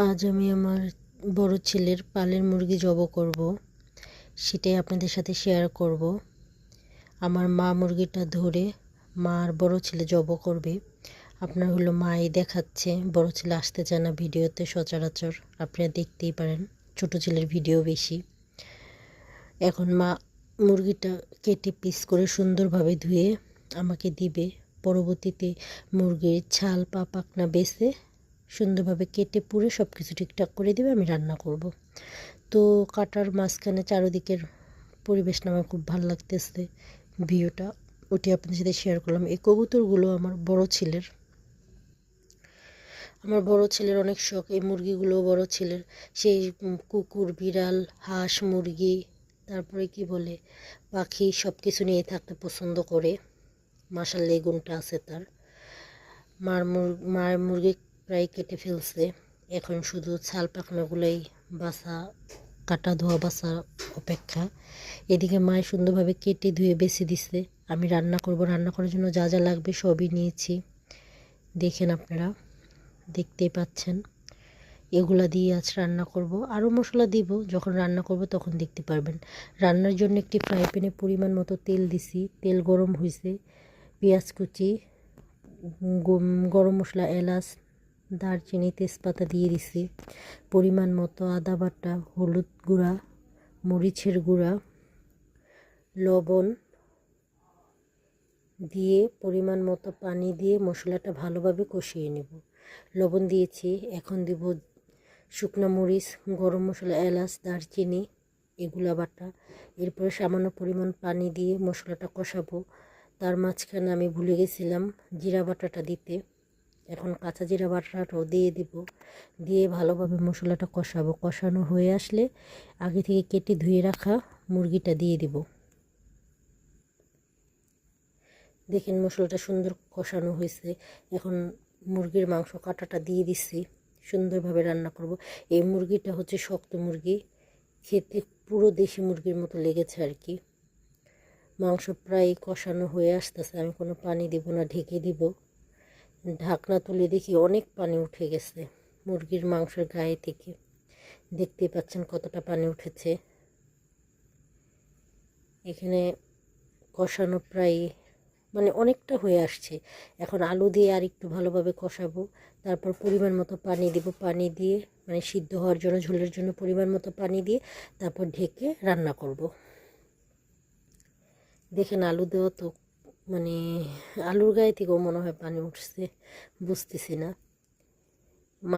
আজ আমি আমার বড় ছেলের পালের মুরগি জব করব, সেটাই আপনাদের সাথে শেয়ার করব। আমার মা মুরগিটা ধরে মা আর বড় ছেলে জব করবে। আপনার মাই দেখাচ্ছে, বড় ছেলে আসতে চায় না ভিডিওতে সচরাচর, আপনারা দেখতেই পারেন ছোট ছেলের ভিডিও বেশি। এখন মা মুরগিটা কেটে পিস করে সুন্দরভাবে ধুয়ে আমাকে দিবে। পরবর্তীতে মুরগির ছাল পা পাখনা বেছে সুন্দরভাবে কেটে পুড়ে সব কিছু ঠিকঠাক করে দেবে, আমি রান্না করব। তো কাটার মাঝখানে চারিদিকের পরিবেশটা আমার খুব ভালো লাগতেছে, ভিউটা ওটি আপনাদের সাথে শেয়ার করলাম। এই কবুতরগুলো আমার বড় ছেলের অনেক শখ। এই মুরগিগুলো বড় ছেলের, সেই কুকুর বিড়াল হাঁস মুরগি তারপরে কি বলে পাখি সব কিছু নিয়ে থাকতে পছন্দ করে। মাশাআল্লাহ এই গুণটা আছে তার। মার মুরগি প্রায় কেটে ফেলছে, এখন শুধু ছাল পাখনাগুলোই কাটা ধোয়া বাছা অপেক্ষা। এদিকে মায় সুন্দরভাবে কেটে ধুয়ে বেছে দিচ্ছে। আমি রান্না করব, রান্না করার জন্য যা যা লাগবে সবই নিয়েছি, দেখেন আপনারা দেখতেই পাচ্ছেন। এগুলা দিয়ে আজ রান্না করব, আরও মশলা দিব, যখন রান্না করব তখন দেখতে পারবেন। রান্নার জন্য একটি ফ্রাই প্যানে পরিমাণ মতো তেল দিছি, তেল গরম হয়েছে, পেঁয়াজ কুচি, গরম মশলা, এলাচ, দারচিনি, তেজপাতা দিয়ে দিছি, পরিমাণ মতো আদা বাটা, হলুদ গুঁড়া, মরিচের গুঁড়া, লবণ দিয়ে পরিমাণ মতো পানি দিয়ে মশলাটা ভালোভাবে কষিয়ে নেব। লবণ দিয়েছি, এখন দিব শুকনো মরিচ, গরম মশলা, এলাচ, দারচিনি এগুলা বাটা। এরপরে সামান্য পরিমাণ পানি দিয়ে মশলাটা কষাবো। তার মাঝখানে আমি ভুলে গেছিলাম জিরা বাটাটা দিতে, এখন কাঁচা জিরা বাটাটাও দিয়ে দিব, দিয়ে ভালোভাবে মশলাটা কষাবো। কষানো হয়ে আসলে আগে থেকে কেটে ধুয়ে রাখা মুরগিটা দিয়ে দিব। দেখেন মশলাটা সুন্দর কষানো হয়েছে, এখন মুরগির মাংস কাটাটা দিয়ে দিচ্ছি, সুন্দরভাবে রান্না করব। এই মুরগিটা হচ্ছে শক্ত মুরগি, খেতে পুরো দেশি মুরগির মতো লেগেছে আর কি। মাংস প্রায় কষানো হয়ে আসতেছে, আমি কোনো পানি দিব না, ঢেকে দিব। ঢাকনা তুলে দেখি অনেক পানি উঠে গেছে মুরগির মাংসের গায়ে থেকে, দেখতেই পাচ্ছেন কতটা পানি উঠেছে। এখানে কষানো প্রায় অনেকটা হয়ে আসছে। এখন আলু দিয়ে আর একটু ভালোভাবে কষাবো, তারপর পরিমাণ মতো পানি দিব, পানি দিয়ে সিদ্ধ হওয়ার জন্য, ঝোলের জন্য পরিমাণ মতো পানি দিয়ে তারপর ঢেকে রান্না করব। দেখেন আলু দেওয়া তো আলুর গায়ে থেকেও মনে হয় পানি উঠছে, বুঝতেছি না।